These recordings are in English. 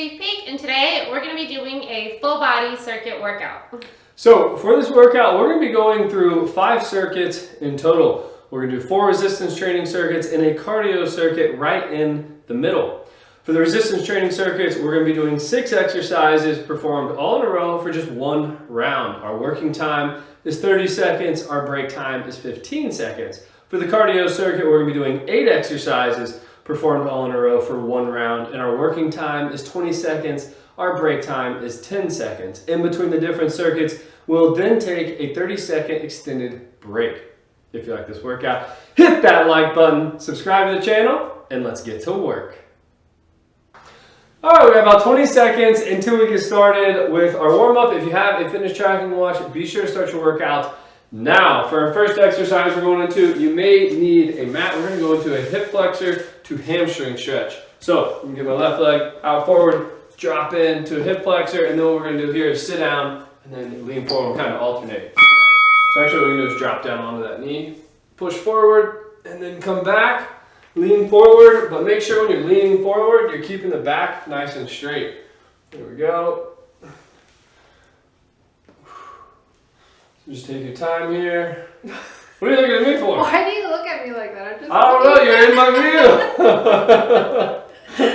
Steve Peak, and today we're going to be doing a full body circuit workout. So for this workout, we're going to be going through 5 circuits in total. We're going to do 4 resistance training circuits and a cardio circuit right in the middle. For the resistance training circuits, we're going to be doing 6 exercises performed all in a row for just 1 round. Our working time is 30 seconds. Our break time is 15 seconds. For the cardio circuit, we're going to be doing 8 exercises performed all in a row for 1 round, and our working time is 20 seconds. Our break time is 10 seconds. In between the different circuits, we'll then take a 30-second extended break. If you like this workout, hit that like button, subscribe to the channel, and let's get to work. All right, we got about 20 seconds until we get started with our warm-up. If you have a fitness tracking watch, be sure to start your workout now. For our first exercise we're going into, you may need a mat. We're going to go into a hip flexor to hamstring stretch. So I'm going to get my left leg out forward, drop into a hip flexor, and then what we're going to do here is sit down and then lean forward and kind of alternate. So actually what we're going to do is drop down onto that knee, push forward, and then come back, lean forward, but make sure when you're leaning forward, you're keeping the back nice and straight. There we go. Just take your time here. What are you looking at me for? Why do you look at me like that? I don't know, you're in my view.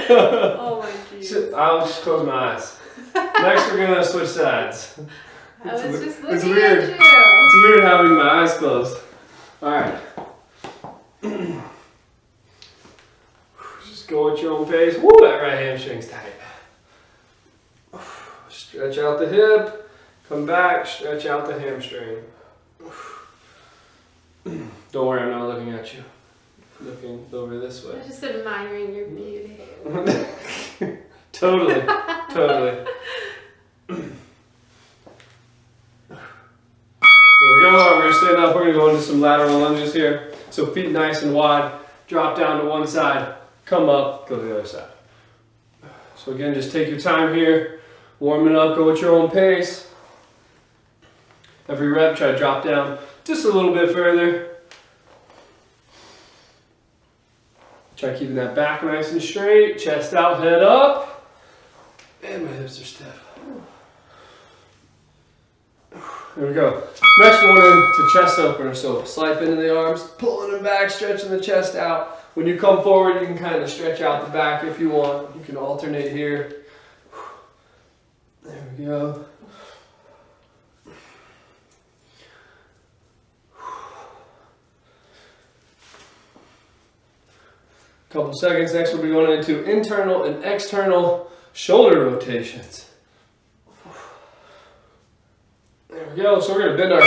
Oh my jeez. I'll just close my eyes. Next we're gonna switch sides. I was just It's looking weird. at you. It's weird having my eyes closed. Alright. Just go at your own pace. Woo, that right hamstring's tight. Stretch out the hip. Come back, stretch out the hamstring. Don't worry, I'm not looking at you. Looking over this way. I'm just admiring your beauty. Totally, totally. There we go. We're going to stand up. We're going to go into some lateral lunges here. So feet nice and wide. Drop down to one side. Come up. Go to the other side. So again, just take your time here. Warming up. Go at your own pace. Every rep, try to drop down just a little bit further. Try keeping that back nice and straight. Chest out, head up. And my hips are stiff. There we go. Next one into chest opener. So slight bend in the arms, pulling them back, stretching the chest out. When you come forward, you can kind of stretch out the back if you want. You can alternate here. There we go. Couple seconds. Next we'll be going into internal and external shoulder rotations. There we go. So we're going to bend our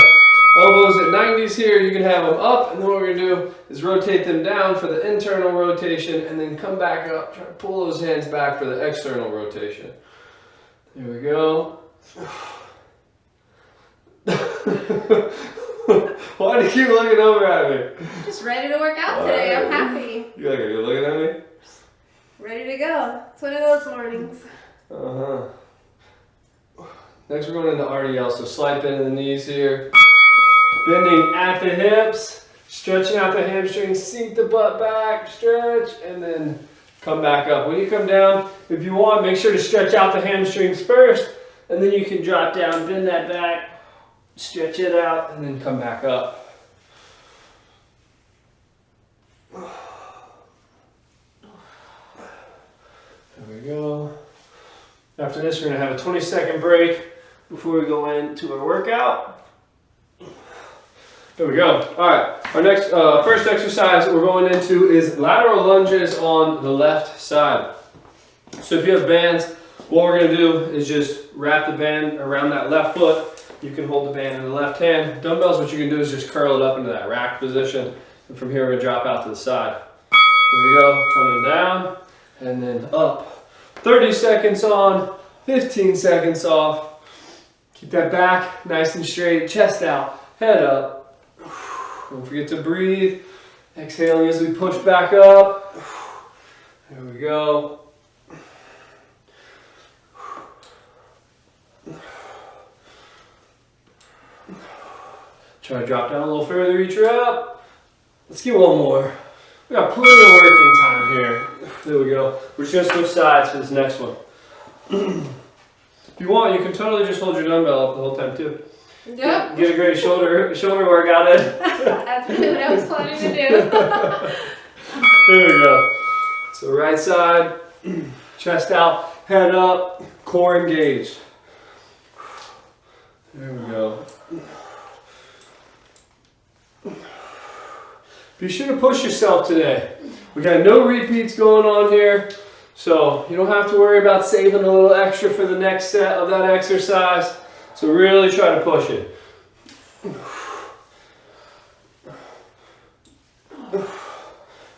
elbows at 90s here. You can have them up, and then what we're going to do is rotate them down for the internal rotation and then come back up. Try to pull those hands back for the external rotation. There we go. Why do you keep looking over at me? Just ready to work out today. I'm happy. You're looking at me? Ready to go. It's one of those mornings. Next we're going into RDL, so slight bend in the knees here. Bending at the hips, stretching out the hamstrings, sink the butt back, stretch, and then come back up. When you come down, if you want, make sure to stretch out the hamstrings first, and then you can drop down, bend that back, stretch it out, and then come back up. There we go. After this, we're going to have a 20-second break before we go into our workout. There we go. All right. Our next, first exercise we're going into is lateral lunges on the left side. So if you have bands, what we're going to do is just wrap the band around that left foot. You can hold the band in the left hand. Dumbbells, what you can do is just curl it up into that rack position. And from here, we're going to drop out to the side. Here we go. Coming down and then up. 30 seconds on, 15 seconds off. Keep that back nice and straight. Chest out, head up. Don't forget to breathe. Exhaling as we push back up. There we go. Try to drop down a little further each rep. Let's get one more. We got plenty of working time here. There we go. We're just going to switch sides for this next one. If you want, you can totally just hold your dumbbell up the whole time too. Yep. Get a great shoulder workout in. That's really what I was planning to do. There we go. So right side, chest out, head up, core engaged. There we go. Be sure to push yourself today. We got no repeats going on here, so you don't have to worry about saving a little extra for the next set of that exercise. So really try to push it.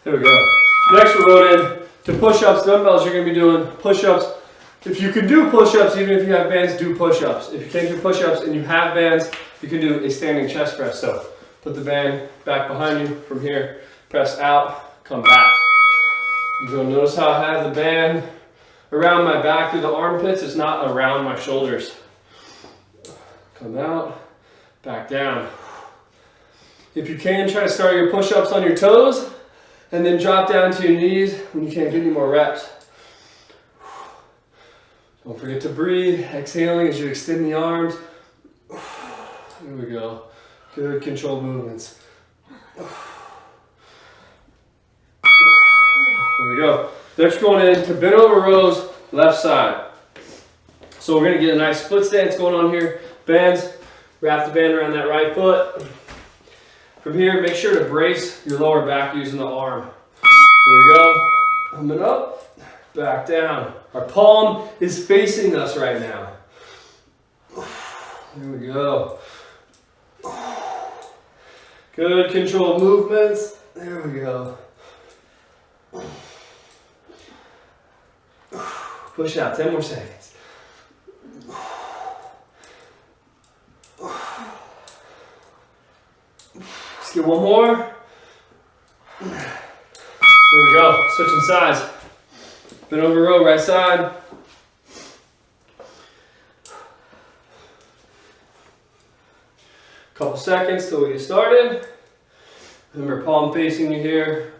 There we go. Next we're going in to push-ups. Dumbbells, you're going to be doing push-ups. If you can do push-ups, even if you have bands, do push-ups. If you can't do push-ups and you have bands, you can do a standing chest press. So put the band back behind you from here, press out, come back. You're going to notice how I have the band around my back through the armpits. It's not around my shoulders. Come out, back down. If you can, try to start your push-ups on your toes and then drop down to your knees when you can't get any more reps. Don't forget to breathe. Exhaling as you extend the arms. There we go. Good controlled movements. There we go. Next, going into bent over rows, left side. So we're going to get a nice split stance going on here. Bands, wrap the band around that right foot. From here, make sure to brace your lower back using the arm. Here we go. Coming up, back down. Our palm is facing us right now. Here we go. Good controlled movements. There we go. Push out, 10 more seconds. Let's get one more. There we go, switching sides. Bent over row, right side. Couple seconds till we get started. Remember, palm facing you here.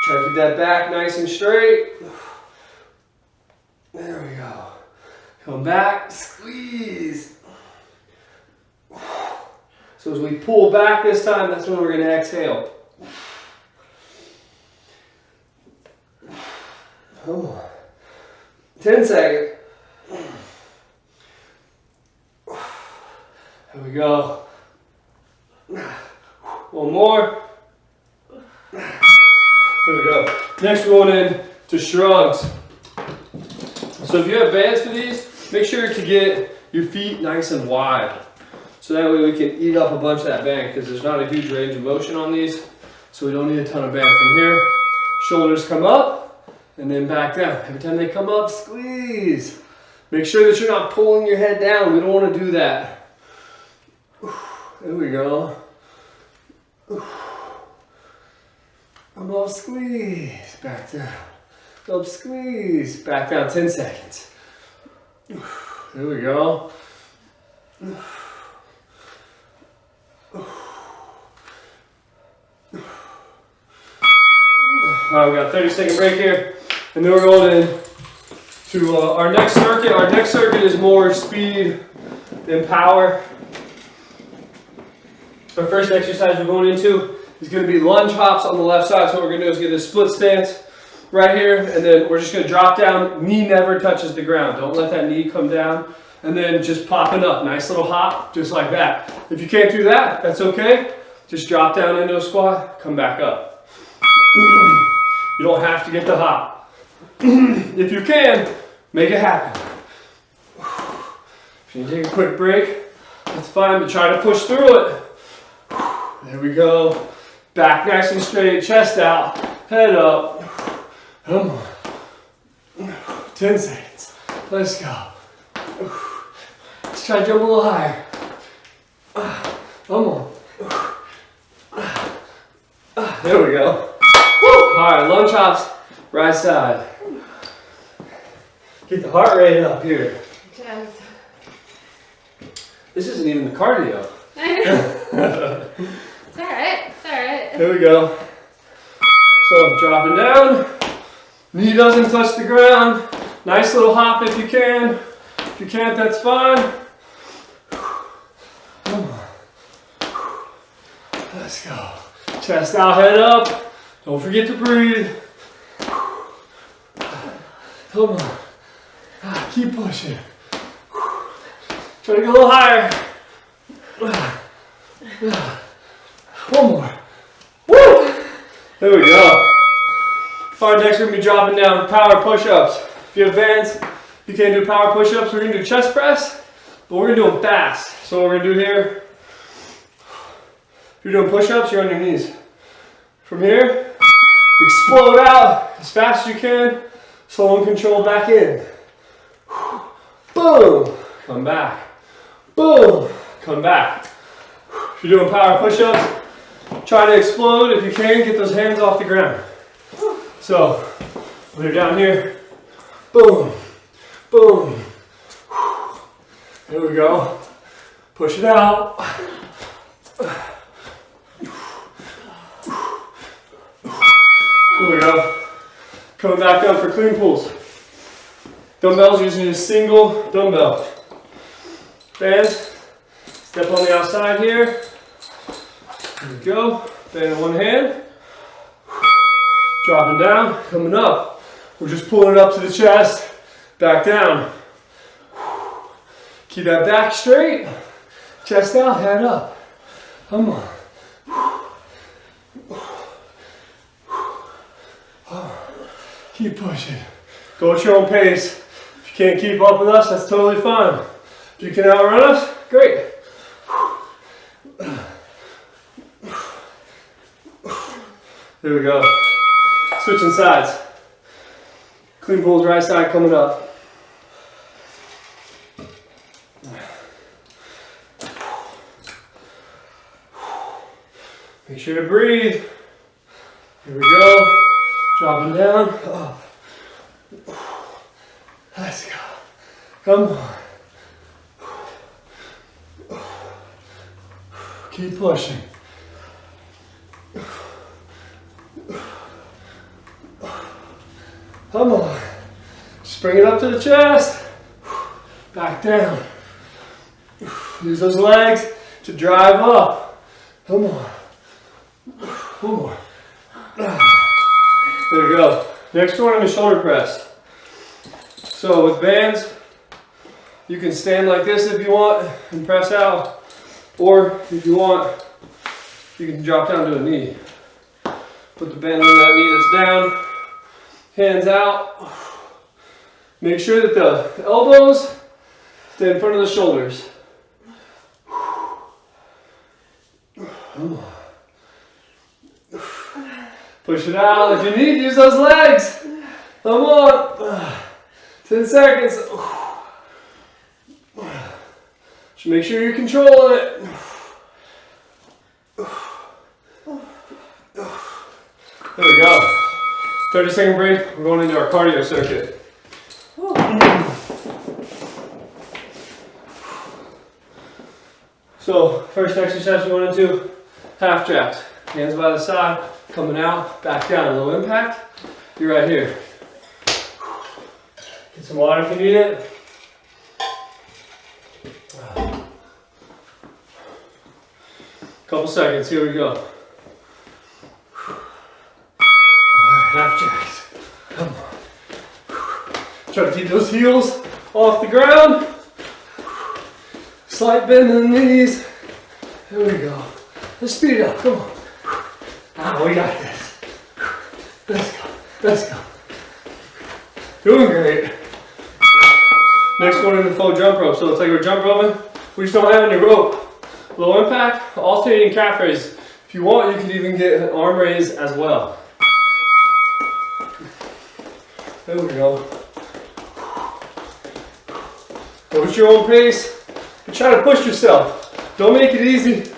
Try to keep that back nice and straight. There we go. Come back, squeeze. So as we pull back this time, that's when we're going to exhale. Come on. 10 seconds. There we go. One more. There we go. Next we're going in to shrugs. So if you have bands for these, make sure to get your feet nice and wide. So that way we can eat up a bunch of that band because there's not a huge range of motion on these. So we don't need a ton of band. From here, shoulders come up and then back down. Every time they come up, squeeze. Make sure that you're not pulling your head down. We don't want to do that. There we go. Come up, squeeze. Back down. Up, squeeze. Back down, 10 seconds. There we go. Alright, we got a 30-second break here. And then we're going in to our next circuit. Our next circuit is more speed than power. Our first exercise we're going into is going to be lunge hops on the left side. So what we're going to do is get a split stance right here, and then we're just going to drop down. Knee never touches the ground. Don't let that knee come down. And then just popping up. Nice little hop, just like that. If you can't do that, that's okay. Just drop down into a squat, come back up. You don't have to get the hop. If you can, make it happen. If you take a quick break, that's fine, but try to push through it. There we go. Back nice and straight, chest out, head up. Come on. 10 seconds. Let's go. Let's try to jump a little higher. Come on. There we go. Alright, lunge hops, right side. Get the heart rate up here. Just. This isn't even the cardio. It's alright, it's alright. There we go. So I'm dropping down. Knee doesn't touch the ground. Nice little hop if you can. If you can't, that's fine. Come on. Let's go. Chest out, head up. Don't forget to breathe. Come on. Keep pushing. Try to get a little higher. One more. Woo! There we go. All right, next we're going to be dropping down power push-ups. If you have bands, you can't do power push-ups. We're going to do chest press, but we're going to do them fast. So what we're going to do here, if you're doing push-ups, you're on your knees. From here, explode out as fast as you can, slow and control back in. Boom, come back. Boom, come back. If you're doing power push-ups, try to explode. If you can, get those hands off the ground. So, when you're down here, boom, boom. There we go. Push it out. There we go. Coming back up for clean pulls. Dumbbells, using a single dumbbell. Bands, step on the outside here. There we go. Band in one hand. Dropping down, coming up. We're just pulling it up to the chest, back down. Keep that back straight. Chest out, head up. Come on. Keep pushing. Go at your own pace. If you can't keep up with us, that's totally fine. If you can outrun us, great. There we go. Switching sides. Clean pulls, right side coming up. Make sure to breathe. Here we go. Dropping down. Up. Let's go. Come on. Keep pushing. Come on. Just bring it up to the chest. Back down. Use those legs to drive up. Come on. One more. There we go. Next one is shoulder press. So with bands, you can stand like this if you want and press out. Or if you want, you can drop down to a knee. Put the band on that knee that's down. Hands out. Make sure that the elbows stay in front of the shoulders. Come on. Push it out. If you need, use those legs. Come on. 10 seconds. Just make sure you're controlling it. There we go. 30-second break. We're going into our cardio circuit. So, first exercise we went into, half traps. Hands by the side, coming out, back down. Low impact. You're right here. Get some water if you need it. Couple seconds, here we go. Half jacks. Come on. Try to keep those heels off the ground. Slight bend in the knees. There we go. Let's speed it up. Come on. Ah, we got this. Let's go. Let's go. Doing great. Next one in the faux jump rope. So it's like we're jump roping. We just don't have any rope. Low impact, alternating calf raise. If you want, you can even get an arm raise as well. There we go. Go at your own pace. But try to push yourself. Don't make it easy.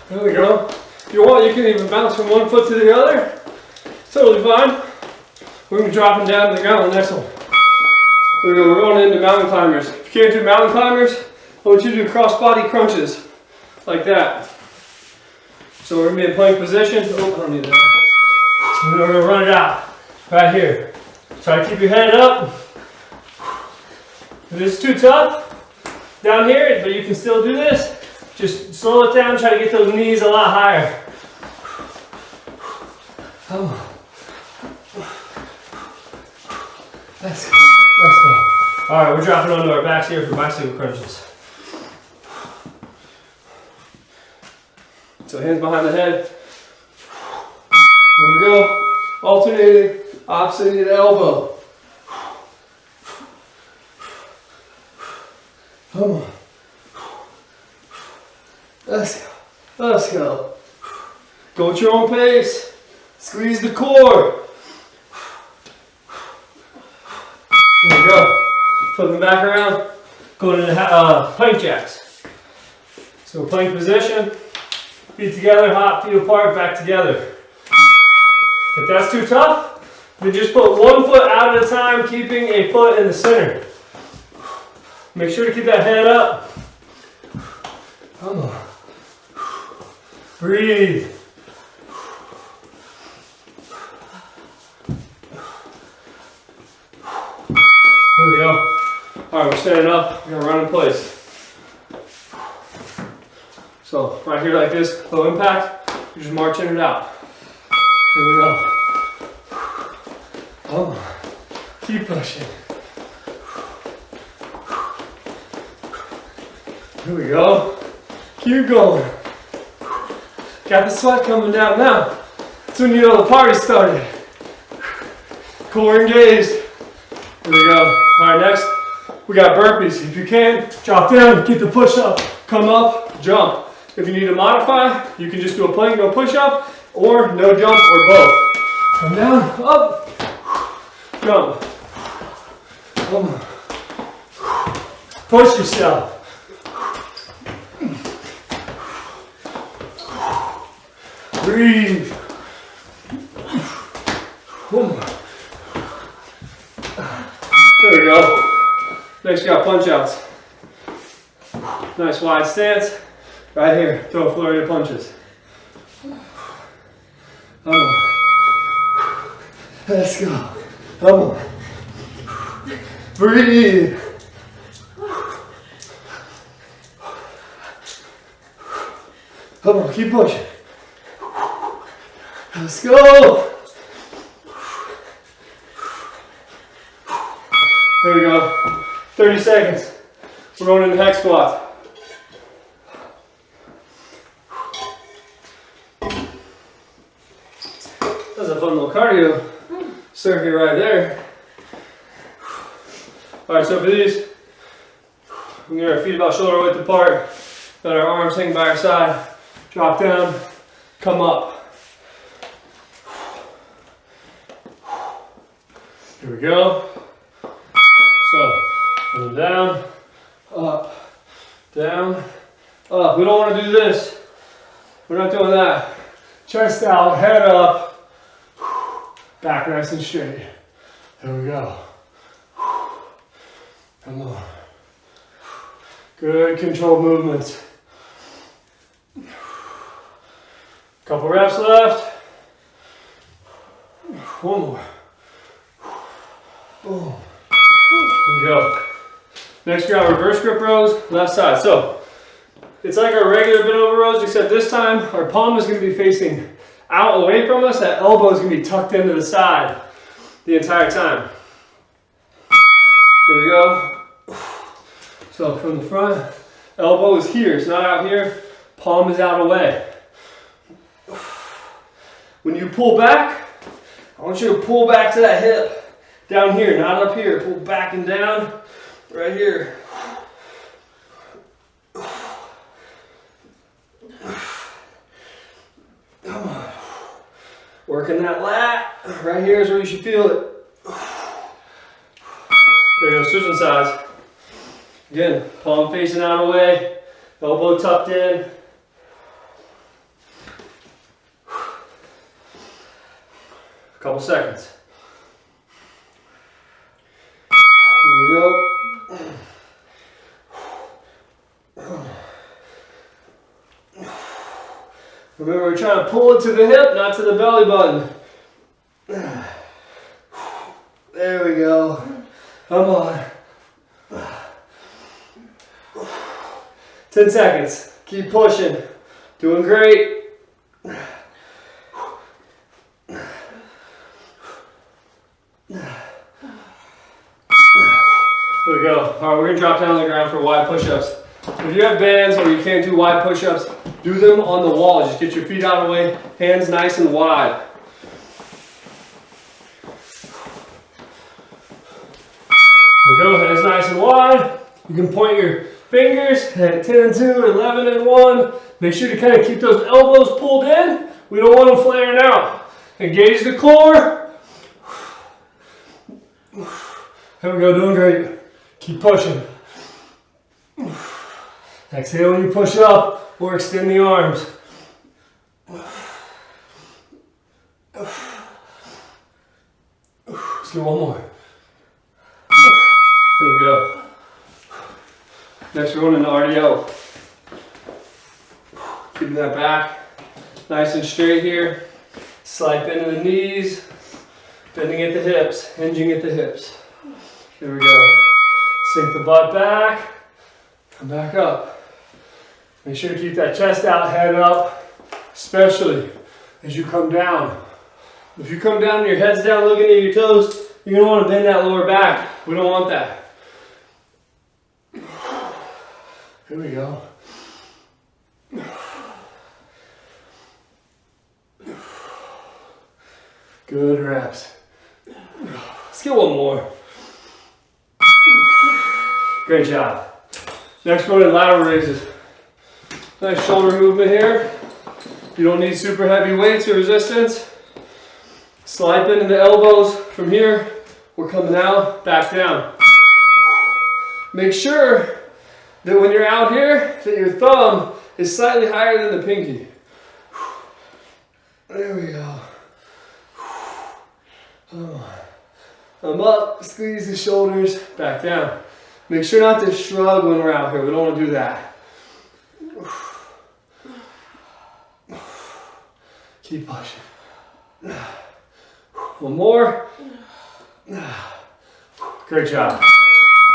There we go. If you want, you can even bounce from one foot to the other. Totally fine. We're going to be dropping down to the ground on the next one. We're going into mountain climbers. If you can't do mountain climbers, I want you to do cross-body crunches. Like that. So we're going to be in plank position. Oh, I don't need that. So we're going to run it out. Right here. Try to keep your head up. If this is too tough down here, but you can still do this, just slow it down, try to get those knees a lot higher. Come on. Let's go. Let's go. All right, we're dropping onto our backs here for bicycle crunches. So hands behind the head. There we go. Alternating opposite elbow. Come on. Let's go. Let's go. Go at your own pace. Squeeze the core. There we go. Flipping back around. Going into plank jacks. So plank position. Feet together, hop, feet apart, back together. If that's too tough, then just put one foot out at a time, keeping a foot in the center. Make sure to keep that head up. Come on. Breathe. Here we go. All right, we're standing up. We're gonna run in place. So right here like this, low impact, you're just marching it out. Here we go. Come on. Keep pushing. Here we go. Keep going. Got the sweat coming down now. That's when you know the party started. Core engaged. Here we go. All right, next we got burpees. If you can, drop down, get the push up, come up, jump. If you need to modify, you can just do a plank, no push up, or no jump, or both. Come down, up, jump. Come on. Push yourself. Breathe. Come on. There we go. Next, we got punch outs. Nice wide stance. Right here, throw a flurry of punches. Come on. Let's go. Come on. Breathe. Come on, keep pushing. Let's go. There we go. 30 seconds. We're going into Hex Squat. That's a fun little cardio circuit right there. All right, so for these, we're gonna get our feet about shoulder width apart, let our arms hang by our side, drop down, come up. Here we go. So, down, up, down, up. We don't want to do this. We're not doing that. Chest out, head up. Back nice and straight. There we go. Come on. Good controlled movements. Couple reps left. One more. Boom. Here we go. Next we got reverse grip rows, left side. So it's like our regular bent over rows, except this time our palm is going to be facing out away from us. That elbow is going to be tucked into the side the entire time. Here we go. So from the front, elbow is here. It's not out here. Palm is out away. When you pull back, I want you to pull back to that hip. Down here, not up here. Pull back and down. Right here. Come on. Working that lat. Right here is where you should feel it. There you go, switching sides. Again, palm facing out away, elbow tucked in. A couple seconds. Here we go. Remember, we're trying to pull it to the hip, not to the belly button. There we go. Come on. 10 seconds. Keep pushing. Doing great. There we go. All right, we're gonna drop down on the ground for wide push-ups. If you have bands or you can't do wide push-ups, do them on the wall. Just get your feet out of the way, hands nice and wide. There we go, hands nice and wide. You can point your fingers at 10 and 2, 11 and 1. Make sure to kind of keep those elbows pulled in. We don't want them flaring out. Engage the core. There we go, doing great. Keep pushing. Exhale when you push up or extend the arms. Let's do one more. There we go. Next we're going into RDO. Keeping that back nice and straight here. Slide bend in the knees, bending at the hips, hinging at the hips. Here we go. Sink the butt back, come back up. Make sure to keep that chest out, head up, especially as you come down. If you come down and your head's down looking at your toes, you're going to want to bend that lower back. We don't want that. Here we go. Good reps. Let's get one more. Great job. Next one in lateral raises. Nice shoulder movement here. You don't need super heavy weights or resistance. Slide bend in the elbows from here. We're coming out, back down. Make sure that when you're out here, that your thumb is slightly higher than the pinky. There we go. Come on. I'm up, squeeze the shoulders, back down. Make sure not to shrug when we're out here. We don't want to do that. Keep pushing. One more. Great job.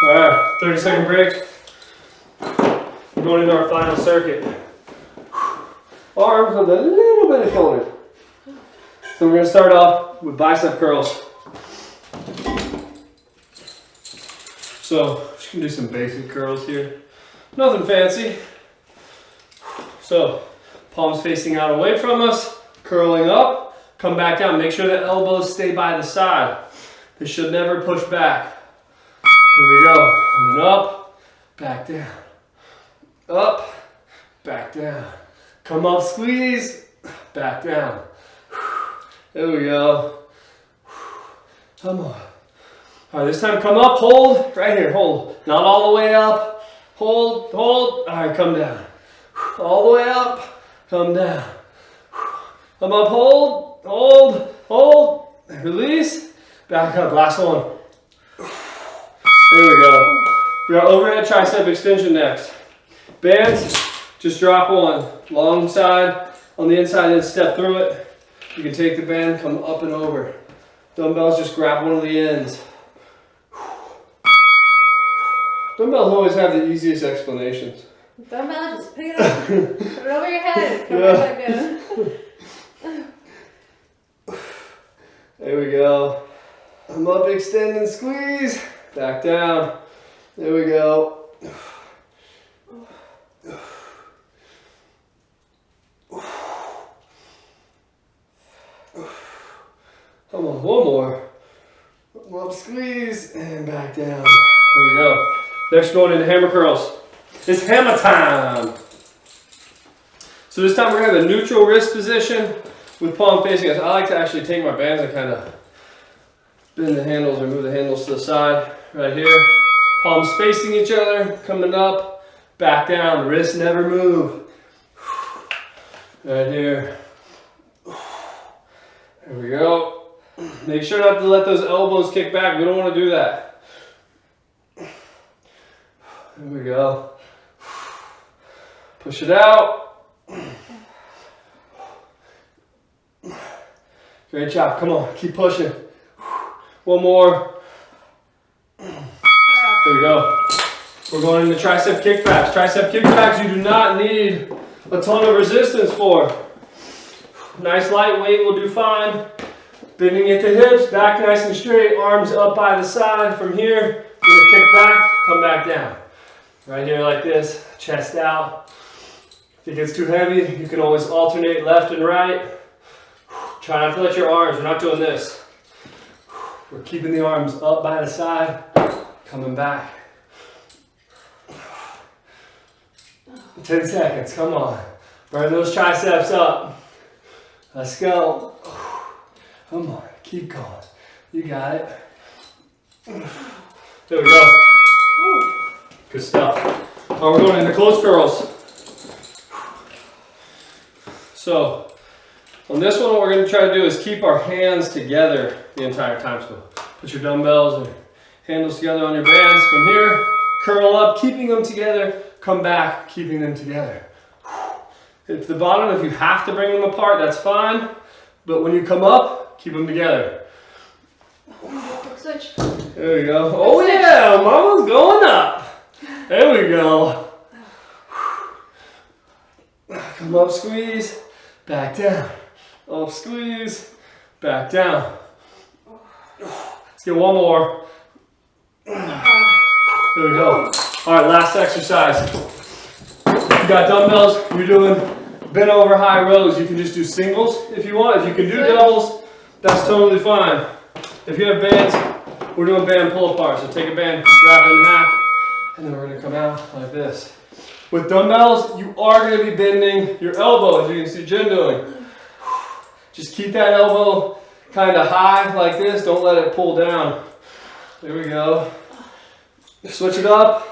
All right, 30-second break. We're going into our final circuit. Arms with a little bit of shoulder. So we're going to start off with bicep curls. So just going to do some basic curls here. Nothing fancy. So palms facing out away from us, curling up, come back down. Make sure the elbows stay by the side. They should never push back. Here we go. And then up, back down. Up, back down. Come up, squeeze, back down. There we go. Come on. All right, this time come up, hold, right here, hold. Not all the way up, hold, hold. All right, come down. All the way up, come down. Come up, hold, hold, hold. Release, back up, last one. There we go. We got overhead tricep extension next. Bands, just drop one. Long side on the inside and step through it. You can take the band, come up and over. Dumbbells, just grab one of the ends. Dumbbells always have the easiest explanations. Dumbbell, just pick it up, put it over your head, come right back down. There we go. I'm up, extend and squeeze. Back down. There we go. Come on, one more. Come up, squeeze, and back down. There we go. Next, going into hammer curls. It's hammer time. So this time we're gonna have a neutral wrist position with palm facing us. I like to actually take my bands and kind of bend the handles or move the handles to the side. Right here. Palms facing each other, coming up, back down. Wrists never move. Right here. There we go. Make sure not to let those elbows kick back. We don't want to do that. There we go. Push it out. Great job. Come on. Keep pushing. One more. There we go. We're going into tricep kickbacks. Tricep kickbacks you do not need a ton of resistance for. Nice lightweight will do fine. Bending at the hips, back nice and straight, arms up by the side. From here, we're gonna kick back, come back down. Right here like this, chest out. If it gets too heavy, you can always alternate left and right. Try not to let your arms, we're not doing this. We're keeping the arms up by the side, coming back. 10 seconds, come on. Burn those triceps up. Let's go. Come on, keep going. You got it. There we go. Good stuff. Now we're going into close curls. So, on this one, what we're going to try to do is keep our hands together the entire time. So, put your dumbbells or handles together on your bands. From here, curl up, keeping them together. Come back, keeping them together. At the bottom, if you have to bring them apart, that's fine. But when you come up, keep them together. Quick switch. There we go. Oh yeah, mama's going up. There we go. Come up, squeeze, back down. Up, squeeze, back down. Let's get one more. There we go. All right, last exercise. You got dumbbells, you're doing bent over high rows. You can just do singles if you want. If you can do doubles, that's totally fine. If you have bands, we're doing band pull apart. So take a band, wrap it in half, and then we're gonna come out like this. With dumbbells, you are gonna be bending your elbow, as you can see Jen doing. Just keep that elbow kind of high like this. Don't let it pull down. There we go. Switch it up.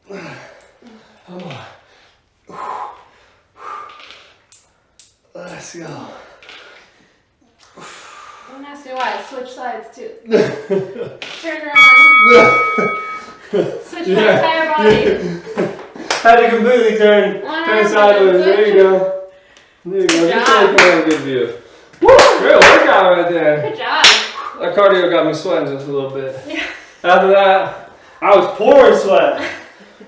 Come on. Let's go. Don't ask me why. Switch sides too. Turn around. Switch my entire body. Had to completely turn sideways. There you go. There you go. Just so you can have a good view. Woo! Great workout right there. Good job. That cardio got me sweating just a little bit. Yeah. After that, I was pouring sweat.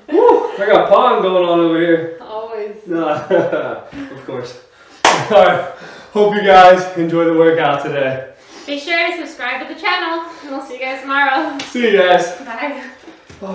Woo! I got pond going on over here. Always. No, of course. Alright, hope you guys enjoy the workout today. Be sure to subscribe to the channel, and we'll see you guys tomorrow. See you guys. Bye.